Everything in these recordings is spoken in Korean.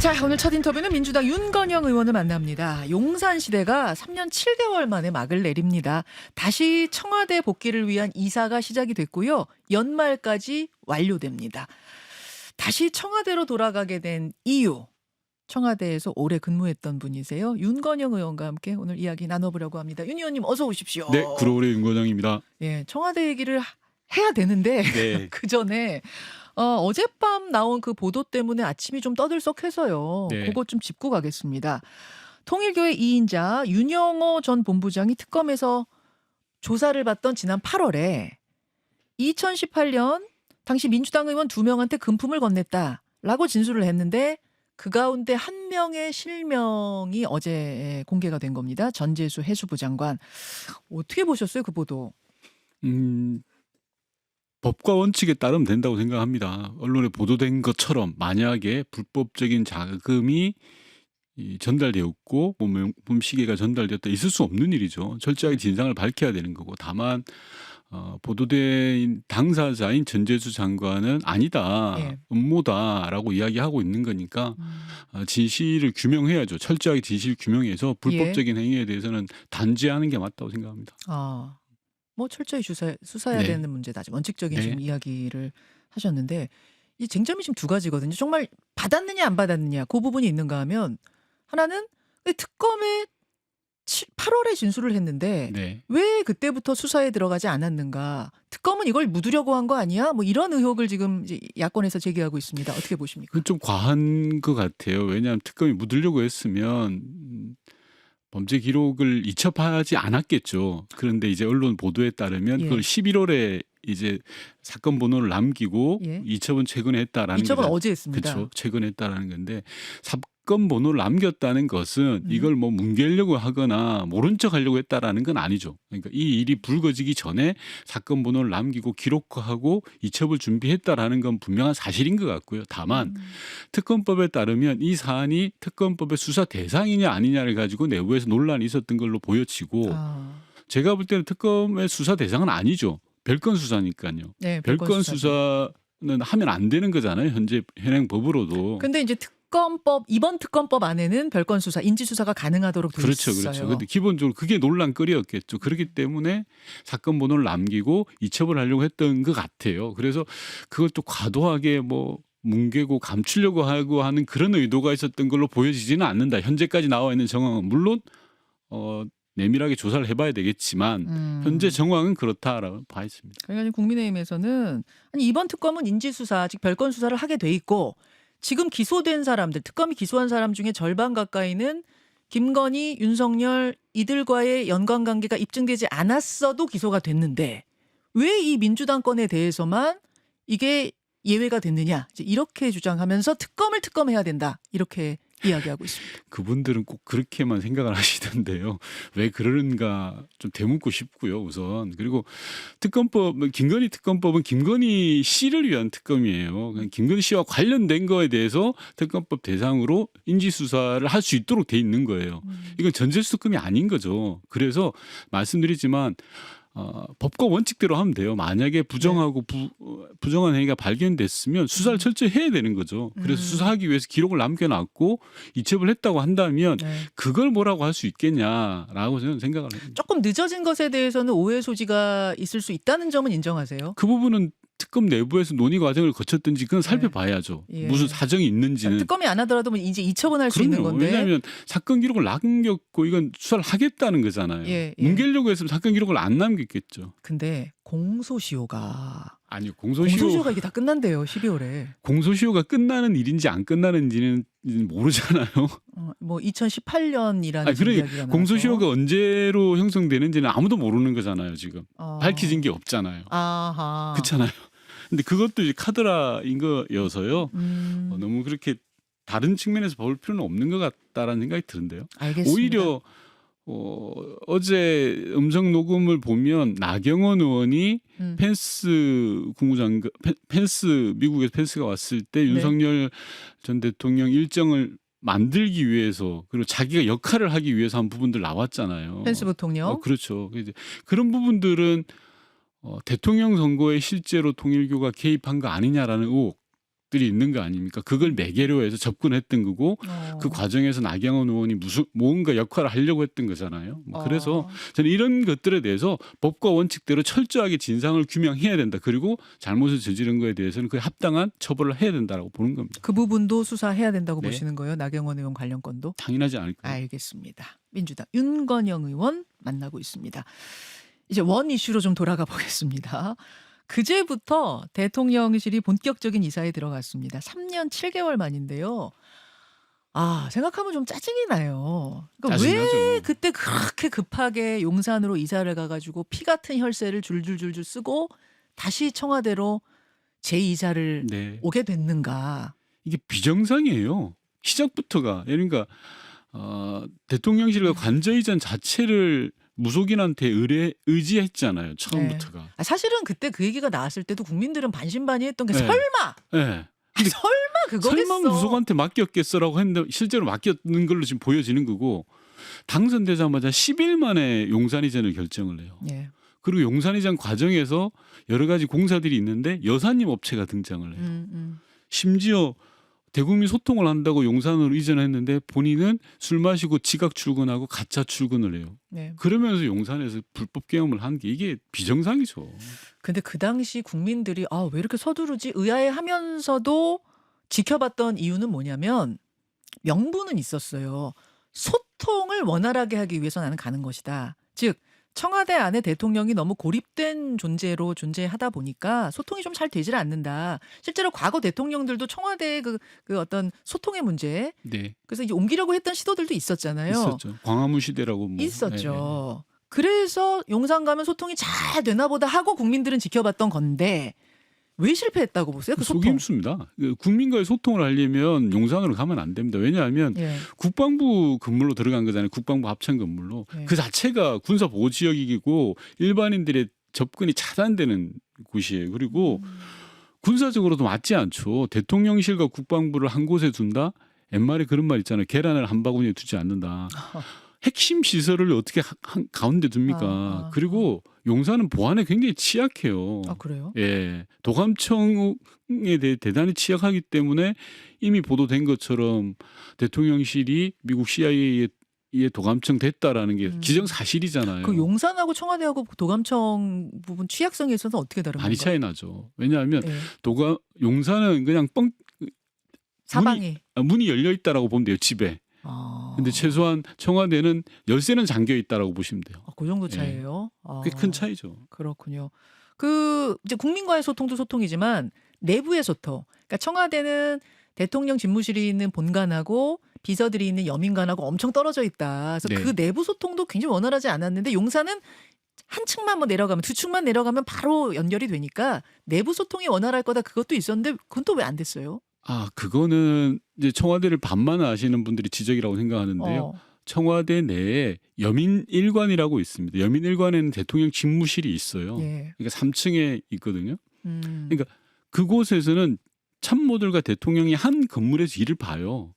자, 오늘 첫 인터뷰는 민주당 윤건영 의원을 만납니다. 용산시대가 3년 7개월 만에 막을 내립니다. 다시 청와대 복귀를 위한 이사가 시작이 됐고요. 연말까지 완료됩니다. 다시 청와대로 돌아가게 된 이유. 청와대에서 오래 근무했던 분이세요. 윤건영 의원과 함께 오늘 이야기 나눠보려고 합니다. 윤 의원님 어서 오십시오. 네, 구로울의 윤건영입니다. 예, 청와대 얘기를 해야 되는데 네. 그 전에 어젯밤 나온 그 보도 때문에 아침이 좀 떠들썩해서요. 네. 그것 좀 짚고 가겠습니다. 통일교의 2인자 윤영호 전 본부장이 특검에서 조사를 받던 지난 8월에 2018년 당시 민주당 의원 2명한테 금품을 건넸다라고 진술을 했는데 그 가운데 한 명의 실명이 어제 공개가 된 겁니다. 전재수 해수부 장관. 어떻게 보셨어요, 그 보도? 법과 원칙에 따르면 된다고 생각합니다. 언론에 보도된 것처럼 만약에 불법적인 자금이 전달되었고 명품 시계가 전달되었다 있을 수 없는 일이죠. 철저하게 진상을 밝혀야 되는 거고 다만 보도된 당사자인 전재수 장관은 아니다. 예. 음모다라고 이야기하고 있는 거니까 진실을 규명해야죠. 철저하게 진실 규명해서 불법적인 행위에 대해서는 단죄하는 게 맞다고 생각합니다. 뭐 철저히 수사해야 네. 되는 문제다. 원칙적인 네. 지금 이야기를 하셨는데 이 쟁점이 지금 두 가지거든요. 정말 받았느냐 안 받았느냐 그 부분이 있는가 하면 하나는 특검에 8월에 진술을 했는데 네. 왜 그때부터 수사에 들어가지 않았는가? 특검은 이걸 묻으려고 한 거 아니야? 뭐 이런 의혹을 지금 이제 야권에서 제기하고 있습니다. 어떻게 보십니까? 그건 좀 과한 것 같아요. 왜냐하면 특검이 묻으려고 했으면 범죄 기록을 이첩하지 않았겠죠. 그런데 이제 언론 보도에 따르면 예. 그걸 11월에 이제 사건 번호를 남기고 예. 이첩은 최근에 했다라는 이첩은 거죠. 어제 했습니다. 그렇죠. 최근에 했다라는 건데 사건 번호를 남겼다는 것은 이걸 뭐 뭉개려고 하거나 모른 척 하려고 했다라는 건 아니죠. 그러니까 이 일이 불거지기 전에 사건 번호를 남기고 기록하고 이첩을 준비했다라는 건 분명한 사실인 것 같고요. 다만 특검법에 따르면 이 사안이 특검법의 수사 대상이냐 아니냐를 가지고 내부에서 논란이 있었던 걸로 보여지고 제가 볼 때는 특검의 수사 대상은 아니죠. 별건 수사니까요. 네, 별건 수사는 하면 안 되는 거잖아요. 현재 현행 법으로도. 근데 이제 이번 특검법 안에는 별건 수사, 인지 수사가 가능하도록 돼 그렇죠, 있어요. 그렇죠. 근데 기본적으로 그게 논란거리였겠죠. 그렇기 때문에 사건 번호를 남기고 이첩을 하려고 했던 것 같아요. 그래서 그것도 과도하게 뭐 뭉개고 감추려고 하고 하는 그런 의도가 있었던 걸로 보여지지는 않는다. 현재까지 나와 있는 정황은 물론 내밀하게 조사를 해봐야 되겠지만 현재 정황은 그렇다라고 봐 있습니다. 그러니까 국민의힘에서는 아니 이번 특검은 인지수사, 즉 별건 수사를 하게 돼 있고 지금 기소된 사람들, 특검이 기소한 사람 중에 절반 가까이는 김건희, 윤석열 이들과의 연관관계가 입증되지 않았어도 기소가 됐는데 왜 이 민주당 건에 대해서만 이게 예외가 됐느냐 이제 이렇게 주장하면서 특검을 특검해야 된다 이렇게 이야기하고 있습니다. 그분들은 꼭 그렇게만 생각을 하시던데요. 왜 그러는가 좀 되묻고 싶고요. 우선 그리고 김건희 특검법은 김건희 씨를 위한 특검이에요. 김건희 씨와 관련된 거에 대해서 특검법 대상으로 인지수사를 할 수 있도록 돼 있는 거예요. 이건 전재수 특검이 아닌 거죠. 그래서 말씀드리지만 법과 원칙대로 하면 돼요. 만약에 부정하고 부정한 행위가 발견됐으면 수사를 철저히 해야 되는 거죠. 그래서 수사하기 위해서 기록을 남겨놨고 이첩을 했다고 한다면 그걸 뭐라고 할 수 있겠냐라고 저는 생각을 합니다. 조금 늦어진 것에 대해서는 오해 소지가 있을 수 있다는 점은 인정하세요? 그 부분은 특검 내부에서 논의 과정을 거쳤든지 그건 살펴봐야죠. 예. 무슨 사정이 있는지는. 특검이 안 하더라도 뭐 이제 이첩은 할 수 있는 건데. 왜냐하면 사건 기록을 남겼고 이건 수사를 하겠다는 거잖아요. 예. 뭉개려고 했으면 사건 기록을 안 남겼겠죠. 근데 공소시효가 아니요. 공소시효가 이게 다 끝난대요. 12월에. 공소시효가 끝나는 일인지 안 끝나는지는 모르잖아요. 뭐 2018년이라는 그러니까 이야기가 공소시효가 언제로 형성되는지는 아무도 모르는 거잖아요. 지금 나와서. 밝혀진 게 없잖아요. 아하. 그렇잖아요. 근데 그것도 이제 카드라인 거여서요. 너무 그렇게 다른 측면에서 볼 필요는 없는 것 같다라는 생각이 드는데요. 알겠습니다. 오히려 어제 음성 녹음을 보면 나경원 의원이 펜스 국무장관, 미국에서 펜스가 왔을 때 윤석열 전 대통령 일정을 만들기 위해서 그리고 자기가 역할을 하기 위해서 한 부분들 나왔잖아요. 펜스 부통령. 그렇죠. 이제 그런 부분들은 대통령 선거에 실제로 통일교가 개입한 거 아니냐라는 의혹 들이 있는 거 아닙니까? 그걸 매개로 해서 접근했던 거고 그 과정에서 나경원 의원이 무슨 뭔가 역할을 하려고 했던 거잖아요. 그래서 저는 이런 것들에 대해서 법과 원칙대로 철저하게 진상을 규명해야 된다. 그리고 잘못을 저지른 거에 대해서는 그 합당한 처벌을 해야 된다라고 보는 겁니다. 그 부분도 수사해야 된다고 네. 보시는 거예요? 나경원 의원 관련 건도? 당연하지 않을까요? 알겠습니다. 민주당 윤건영 의원 만나고 있습니다. 이제 원 이슈로 좀 돌아가 보겠습니다. 그제부터 대통령실이 본격적인 이사에 들어갔습니다. 3년 7개월 만인데요. 생각하면 좀 짜증이 나요. 그러니까 왜 짜증나죠. 그때 그렇게 급하게 용산으로 이사를 가가지고 피 같은 혈세를 줄줄줄줄 쓰고 다시 청와대로 제2사를 네. 오게 됐는가. 이게 비정상이에요. 시작부터가 그러니까 대통령실과 관저이전 자체를 무속인한테 의지했잖아요. 처음부터가. 사실은 그때 그 얘기가 나왔을 때도 국민들은 반신반의했던 게 네. 설마 네. 설마 그거겠어. 설마 무속한테 맡겼겠어라고 했는데 실제로 맡겼는 걸로 지금 보여지는 거고 당선되자마자 10일 만에 용산이전을 결정을 해요. 예. 그리고 용산이전 과정에서 여러 가지 공사들이 있는데 여사님 업체가 등장을 해요. 심지어 대국민 소통을 한다고 용산으로 이전했는데 본인은 술 마시고 지각 출근하고 가짜 출근을 해요. 네. 그러면서 용산에서 불법 계엄을 한 게 이게 비정상이죠. 근데 그 당시 국민들이 왜 이렇게 서두르지 의아해하면서도 지켜봤던 이유는 뭐냐면 명분은 있었어요. 소통을 원활하게 하기 위해서 나는 가는 것이다. 즉 청와대 안에 대통령이 너무 고립된 존재로 존재하다 보니까 소통이 좀 잘 되질 않는다. 실제로 과거 대통령들도 청와대의 그 어떤 소통의 문제, 네. 그래서 이제 옮기려고 했던 시도들도 있었잖아요. 있었죠. 광화문 시대라고 뭐. 있었죠. 그래서 용산 가면 소통이 잘 되나 보다 하고 국민들은 지켜봤던 건데 왜 실패했다고 보세요? 그 소통. 속임수입니다. 국민과의 소통을 하려면 용산으로 가면 안 됩니다. 왜냐하면 예. 국방부 건물로 들어간 거잖아요. 국방부 합천 건물로. 예. 그 자체가 군사 보호 지역이고 일반인들의 접근이 차단되는 곳이에요. 그리고 군사적으로도 맞지 않죠. 대통령실과 국방부를 한 곳에 둔다. 옛말에 그런 말 있잖아요. 계란을 한 바구니에 두지 않는다. 핵심 시설을 어떻게 가운데 둡니까? 그리고 용산은 보안에 굉장히 취약해요. 그래요? 예, 도감청에 대해 대단히 취약하기 때문에 이미 보도된 것처럼 대통령실이 미국 CIA에 도감청 됐다라는 게 기정사실이잖아요. 그 용산하고 청와대하고 도감청 부분 취약성에 있어서 어떻게 다른 많이 건가? 차이 나죠. 왜냐하면 예. 용산은 그냥 사방이. 문이 열려 있다라고 보면 돼요. 집에. 근데 최소한 청와대는 열쇠는 잠겨 있다라고 보시면 돼요. 그 정도 차이예요. 꽤 큰 차이죠. 그렇군요. 그 이제 국민과의 소통도 소통이지만 내부의 소통. 그러니까 청와대는 대통령 집무실이 있는 본관하고 비서들이 있는 여민관하고 엄청 떨어져 있다. 그래서 네. 그 내부 소통도 굉장히 원활하지 않았는데 용산은 한 층만 내려가면 두 층만 내려가면 바로 연결이 되니까 내부 소통이 원활할 거다. 그것도 있었는데 그건 또 왜 안 됐어요? 그거는 이제 청와대를 반만 아시는 분들이 지적이라고 생각하는데요. 청와대 내에 여민일관이라고 있습니다. 여민일관에는 대통령 집무실이 있어요. 예. 그러니까 3층에 있거든요. 그러니까 그곳에서는 참모들과 대통령이 한 건물에서 일을 봐요.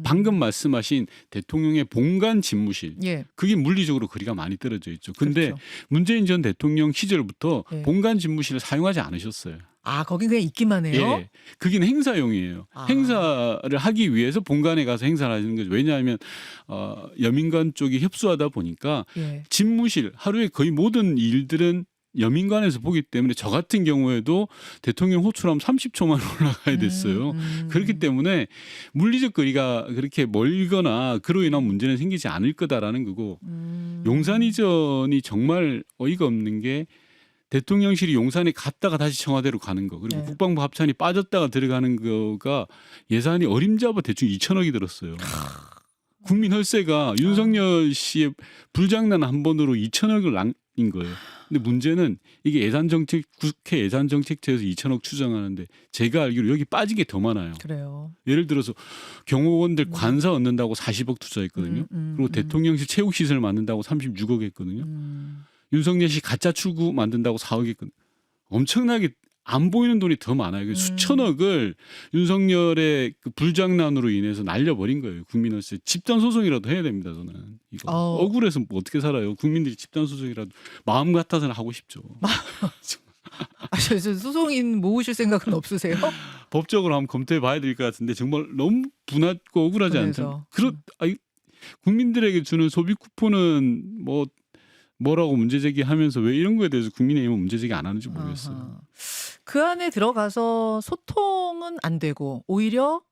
방금 말씀하신 대통령의 본관 집무실. 예. 그게 물리적으로 거리가 많이 떨어져 있죠. 근데 그렇죠. 문재인 전 대통령 시절부터 예. 본관 집무실을 사용하지 않으셨어요. 거긴 그냥 있기만 해요? 예, 그긴 행사용이에요. 행사를 하기 위해서 본관에 가서 행사를 하시는 거죠. 왜냐하면 여민관 쪽이 협소하다 보니까 예. 집무실 하루에 거의 모든 일들은 여민관에서 보기 때문에 저 같은 경우에도 대통령 호출하면 30초만 올라가야 됐어요. 그렇기 때문에 물리적 거리가 그렇게 멀거나 그로 인한 문제는 생기지 않을 거다라는 거고 용산 이전이 정말 어이가 없는 게 대통령실이 용산에 갔다가 다시 청와대로 가는 거 그리고 네. 국방부 합찬이 빠졌다가 들어가는 거가 예산이 어림잡아 대충 2천억이 들었어요. 국민 혈세가 윤석열 씨의 불장난 한 번으로 2천억을 낭인 거예요. 근데 문제는 이게 예산정책 국회 예산정책처에서 2천억 추정하는데 제가 알기로 여기 빠진 게 더 많아요. 그래요. 예를 들어서 경호원들 관사 얻는다고 40억 투자했거든요. 그리고 대통령실 체육시설 만든다고 36억 했거든요. 윤석열 씨 가짜 출구 만든다고 4억 했거든요. 엄청나게 안 보이는 돈이 더 많아요. 수천억을 윤석열의 그 불장난으로 인해서 날려버린 거예요. 국민으로서 집단 소송이라도 해야 됩니다. 저는 이거 억울해서 뭐 어떻게 살아요. 국민들이 집단 소송이라도 마음 같아서는 하고 싶죠. 저 소송인 모으실 생각은 없으세요? 법적으로 한번 검토해 봐야 될 것 같은데 정말 너무 분하고 억울하지 않다. 그래서 국민들에게 주는 소비 쿠폰은 뭐라고 문제 제기하면서 왜 이런 거에 대해서 국민의힘은 문제 제기 안 하는지 모르겠어요. 아하. 그 안에 들어가서 소통은 안 되고 오히려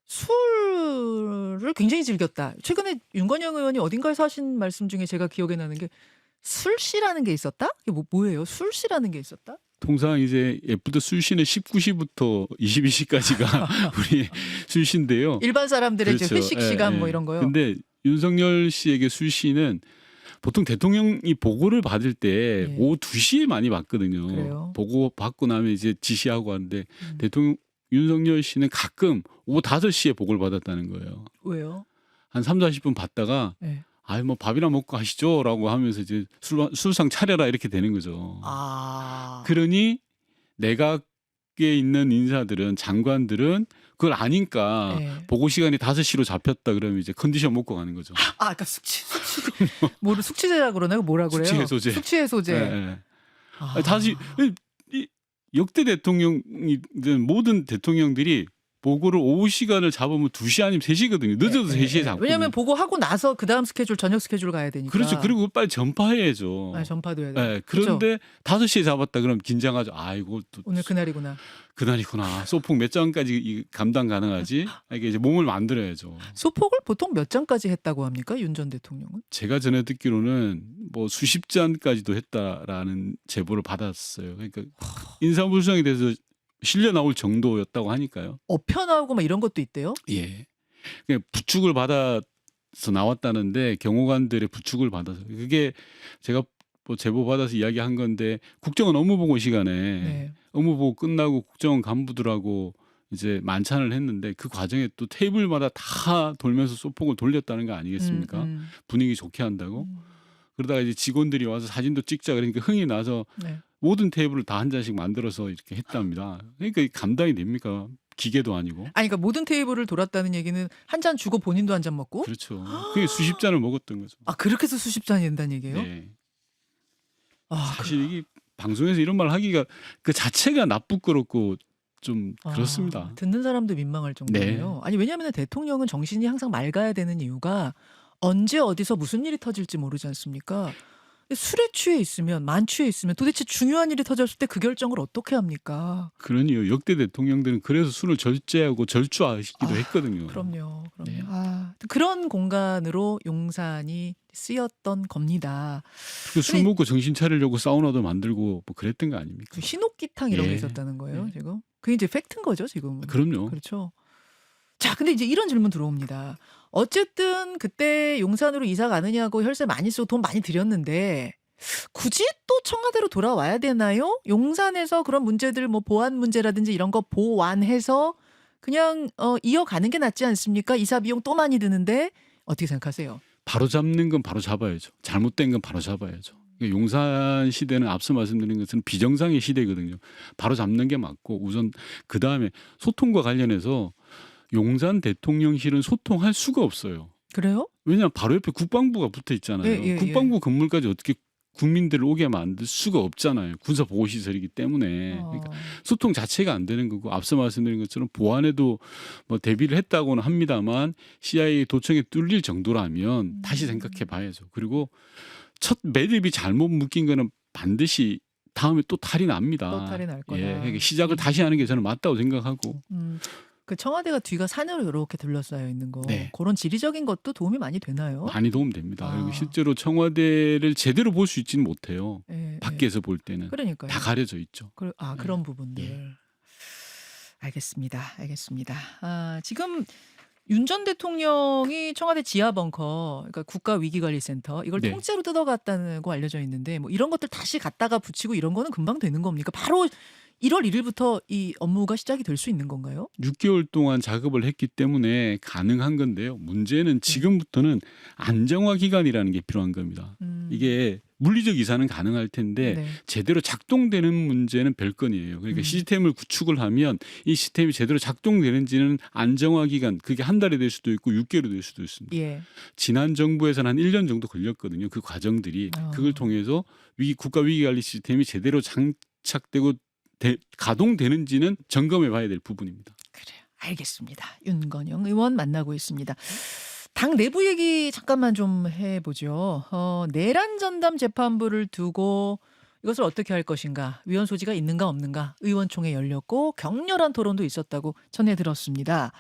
술을 굉장히 즐겼다. 최근에 윤건영 의원이 어딘가에서 하신 말씀 중에 제가 기억에 나는 게 술씨라는 게 있었다? 이게 뭐예요? 술씨라는 게 있었다? 통상 이제 예쁘도 술시는 19시부터 22시까지가 우리 술시인데요. 일반 사람들의 이제 그렇죠. 회식 예, 시간 예. 뭐 이런 거요. 근데 윤석열 씨에게 술시는 보통 대통령이 보고를 받을 때 예. 오후 2시에 많이 받거든요. 그래요? 보고 받고 나면 이제 지시하고 하는데 음. 대통령 윤석열 씨는 가끔 오후 5시에 보고를 받았다는 거예요. 왜요? 한 3, 40분 받다가 네. 아이 뭐 밥이나 먹고 가시죠라고 하면서 이제 술상 차려라 이렇게 되는 거죠. 아. 그러니 내각에 있는 인사들은 장관들은 그걸 아니까 예. 보고 시간이 5시로 잡혔다 그러면 이제 컨디션 먹고 가는 거죠. 그러니까 뭐를 숙취제라 그러나요? 뭐라 그래요? 숙취 해소제. 숙취 해소제. 예, 예. 아. 다시 이 역대 대통령이든 모든 대통령들이 보고를 오후 시간을 잡으면 2시 아니면 3시거든요. 늦어도 3시에 잡고. 왜냐하면 보고하고 나서 그 다음 스케줄 저녁 스케줄 가야 되니까. 그렇죠. 그리고 빨리 전파해야죠. 전파도 해야 돼. 예, 그런데 5시에 잡았다 그러면 긴장하죠. 아이고 또 오늘 그날이구나. 그날이구나. 소폭 몇 장까지 감당 가능하지? 이게 이제 몸을 만들어야죠. 소폭을 보통 몇 장까지 했다고 합니까? 윤 전 대통령은? 제가 전에 듣기로는 뭐 수십 잔까지도 했다라는 제보를 받았어요. 그러니까 인사불성에 대해서 실려 나올 정도였다고 하니까요. 엎혀 나오고 막 이런 것도 있대요. 예. 그냥 부축을 받아서 나왔다는데 경호관들의 부축을 받아서 그게 제가 뭐 제보 받아서 이야기한 건데 국정원 업무보고 시간에 네. 업무보고 끝나고 국정원 간부들하고 이제 만찬을 했는데 그 과정에 또 테이블마다 다 돌면서 소폭을 돌렸다는 거 아니겠습니까? 분위기 좋게 한다고. 그러다가 이제 직원들이 와서 사진도 찍자 그러니까 흥이 나서 네. 모든 테이블을 다 한 잔씩 만들어서 이렇게 했답니다. 그러니까 감당이 됩니까? 기계도 아니고. 그러니까 모든 테이블을 돌았다는 얘기는 한 잔 주고 본인도 한 잔 먹고? 그렇죠. 그게 수십 잔을 먹었던 거죠. 그렇게 해서 수십 잔이 된다는 얘기예요? 네. 아, 사실 이게 방송에서 이런 말 하기가 그 자체가 나쁘고 좀 그렇습니다. 듣는 사람도 민망할 정도예요. 아니 왜냐하면 대통령은 정신이 항상 맑아야 되는 이유가 언제 어디서 무슨 일이 터질지 모르지 않습니까? 술에 취해 있으면 만취해 있으면 도대체 중요한 일이 터졌을 때 그 결정을 어떻게 합니까? 그러니요. 역대 대통령들은 그래서 술을 절제하고 절주하시기도 했거든요. 그럼요. 네. 그런 공간으로 용산이 쓰였던 겁니다. 술 먹고 정신 차리려고 사우나도 만들고 뭐 그랬던 거 아닙니까? 그 흰옥기탕 이런 게 예. 있었다는 거예요, 예. 지금. 그게 이제 팩트인 거죠, 지금은. 그럼요. 그렇죠. 자, 근데 이제 이런 질문 들어옵니다. 어쨌든 그때 용산으로 이사 가느냐고 혈세 많이 쓰고 돈 많이 들였는데 굳이 또 청와대로 돌아와야 되나요? 용산에서 그런 문제들 뭐 보안 문제라든지 이런 거 보완해서 그냥 이어가는 게 낫지 않습니까? 이사 비용 또 많이 드는데 어떻게 생각하세요? 바로 잡는 건 바로 잡아야죠. 잘못된 건 바로 잡아야죠. 그러니까 용산 시대는 앞서 말씀드린 것은 비정상의 시대거든요. 바로 잡는 게 맞고 우선 그다음에 소통과 관련해서 용산 대통령실은 소통할 수가 없어요. 그래요? 왜냐하면 바로 옆에 국방부가 붙어 있잖아요. 예. 국방부 건물까지 어떻게 국민들을 오게 만들 수가 없잖아요. 군사 보호 시설이기 때문에. 그러니까 소통 자체가 안 되는 거고 앞서 말씀드린 것처럼 보안에도 뭐 대비를 했다고는 합니다만 CIA 도청에 뚫릴 정도라면 다시 생각해 봐야죠. 그리고 첫 매듭이 잘못 묶인 거는 반드시 다음에 또 탈이 납니다. 또 탈이 날 거다. 그러니까 시작을 다시 하는 게 저는 맞다고 생각하고. 그 청와대가 뒤가 산으로 이렇게 둘러싸여 있는 거 네. 그런 지리적인 것도 도움이 많이 되나요? 많이 도움됩니다. 그리고 실제로 청와대를 제대로 볼 수 있지는 못해요. 밖에서 볼 때는 그러니까요. 다 가려져 있죠. 그런 부분들. 알겠습니다. 지금 윤 전 대통령이 청와대 지하 벙커, 그러니까 국가위기관리센터 이걸 네. 통째로 뜯어갔다고 알려져 있는데 뭐 이런 것들 다시 갖다가 붙이고 이런 거는 금방 되는 겁니까? 바로 1월 1일부터 이 업무가 시작이 될 수 있는 건가요? 6개월 동안 작업을 했기 때문에 가능한 건데요. 문제는 지금부터는 안정화 기간이라는 게 필요한 겁니다. 이게 물리적 이사는 가능할 텐데 제대로 작동되는 문제는 별건이에요. 그러니까 시스템을 구축을 하면 이 시스템이 제대로 작동되는지는 안정화 기간 그게 한 달이 될 수도 있고 6개월이 될 수도 있습니다. 지난 정부에서는 한 1년 정도 걸렸거든요. 그 과정들이 그걸 통해서 국가위기관리 시스템이 제대로 안착되고 가동되는지는 점검해 봐야 될 부분입니다. 그래요. 알겠습니다. 윤건영 의원 만나고 있습니다. 당 내부 얘기 잠깐만 좀 해보죠. 내란 전담 재판부를 두고 이것을 어떻게 할 것인가, 위헌 소지가 있는가 없는가 의원총회 열렸고 격렬한 토론도 있었다고 전해 들었습니다.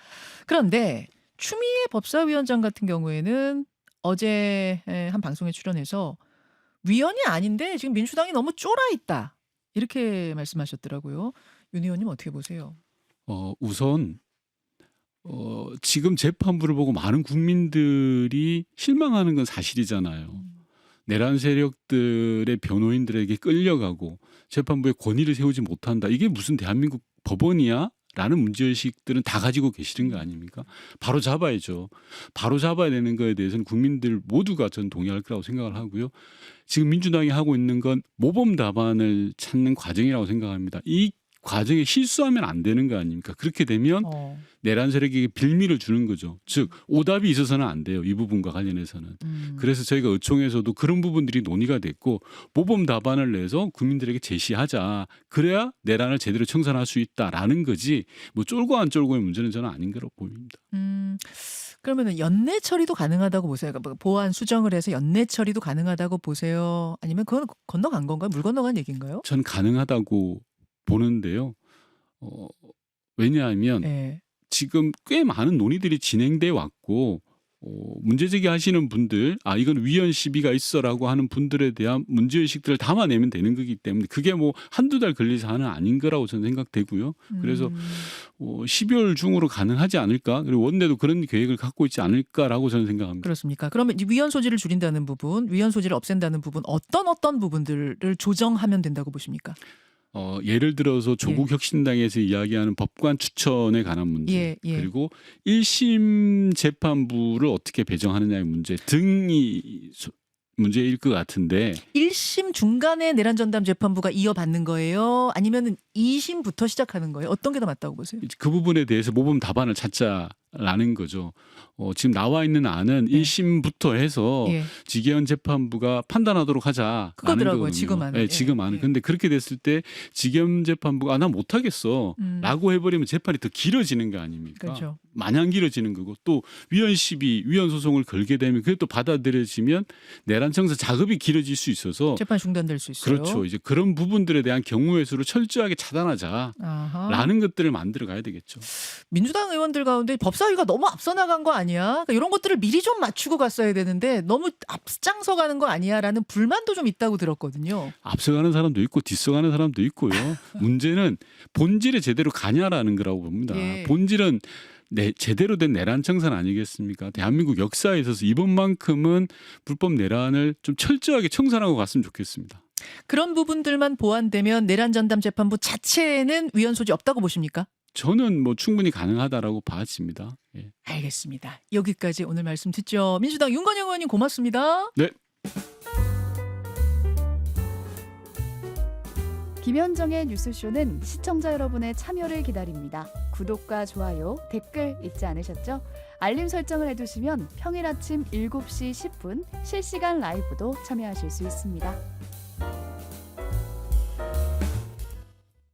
그런데 추미애 법사위원장 같은 경우에는 어제 한 방송에 출연해서 위헌이 아닌데 지금 민주당이 너무 쫄아 있다 이렇게 말씀하셨더라고요. 윤 의원님 어떻게 보세요? 우선 지금 재판부를 보고 많은 국민들이 실망하는 건 사실이잖아요. 내란 세력들의 변호인들에게 끌려가고 재판부에 권위를 세우지 못한다. 이게 무슨 대한민국 법원이야? 라는 문제의식들은 다 가지고 계시는 거 아닙니까? 바로 잡아야죠. 바로 잡아야 되는 거에 대해서는 국민들 모두가 전 동의할 거라고 생각을 하고요. 지금 민주당이 하고 있는 건 모범 답안을 찾는 과정이라고 생각합니다. 이 과정에 실수하면 안 되는 거 아닙니까? 그렇게 되면 내란 세력에게 빌미를 주는 거죠. 즉 오답이 있어서는 안 돼요. 이 부분과 관련해서는. 그래서 저희가 의총에서도 그런 부분들이 논의가 됐고 모범 답안을 내서 국민들에게 제시하자. 그래야 내란을 제대로 청산할 수 있다라는 거지. 뭐 쫄고 안 쫄고의 문제는 저는 아닌 거라고 보입니다. 그러면은 연내 처리도 가능하다고 보세요? 그러니까 보완 수정을 해서 연내 처리도 가능하다고 보세요? 아니면 그건 건너간 건가요? 물 건너간 얘기인가요? 전 가능하다고 보는데요. 왜냐하면 네. 지금 꽤 많은 논의들이 진행돼 왔고 문제 제기하시는 분들 이건 위헌 시비가 있어라고 하는 분들에 대한 문제의식들을 담아내면 되는 거기 때문에 그게 뭐 한두 달 걸릴 사안은 아닌 거라고 저는 생각되고요. 그래서 12월 중으로 가능하지 않을까? 그리고 원내도 그런 계획을 갖고 있지 않을까라고 저는 생각합니다. 그렇습니까? 그러면 이 위헌 소지를 줄인다는 부분, 위헌 소지를 없앤다는 부분 어떤 부분들을 조정하면 된다고 보십니까? 예를 들어서 조국 혁신당에서 이야기하는 법관 추천에 관한 문제 그리고 1심 재판부를 어떻게 배정하느냐의 문제 등이 문제일 것 같은데 1심 중간에 내란 전담 재판부가 이어받는 거예요? 아니면 2심부터 시작하는 거예요? 어떤 게 더 맞다고 보세요? 그 부분에 대해서 모범 답안을 찾자라는 거죠. 지금 나와 있는 안은 1심부터 해서 지계현 재판부가 판단하도록 하자라는 그거더라고요. 지금 안은. 네, 지금 안은. 근데 그렇게 됐을 때 지계현 재판부가 나 못하겠어 라고 해버리면 재판이 더 길어지는 거 아닙니까? 그렇죠. 마냥 길어지는 거고 또 위헌 시비, 위헌 소송을 걸게 되면 그게 또 받아들여지면 내란 청산 작업이 길어질 수 있어서 재판 중단될 수 있어요. 그렇죠. 이제 그런 부분들에 대한 경우의 수를 철저하게 차단하자라는 것들을 만들어 가야 되겠죠. 민주당 의원들 가운데 법사위가 너무 앞서 나간 거 아니야? 그러니까 이런 것들을 미리 좀 맞추고 갔어야 되는데 너무 앞장서 가는 거 아니야라는 불만도 좀 있다고 들었거든요. 앞서가는 사람도 있고 뒤서가는 사람도 있고요. 문제는 본질에 제대로 가냐라는 거라고 봅니다. 본질은 제대로 된 내란 청산 아니겠습니까? 대한민국 역사에 있어서 이번만큼은 불법 내란을 좀 철저하게 청산하고 갔으면 좋겠습니다. 그런 부분들만 보완되면 내란 전담 재판부 자체에는 위헌 소지 없다고 보십니까? 저는 뭐 충분히 가능하다라고 봐집니다. 예. 알겠습니다. 여기까지 오늘 말씀 듣죠. 민주당 윤건영 의원님 고맙습니다. 네. 김현정의 뉴스쇼는 시청자 여러분의 참여를 기다립니다. 구독과 좋아요, 댓글 잊지 않으셨죠? 알림 설정을 해두시면 평일 아침 7시 10분 실시간 라이브도 참여하실 수 있습니다.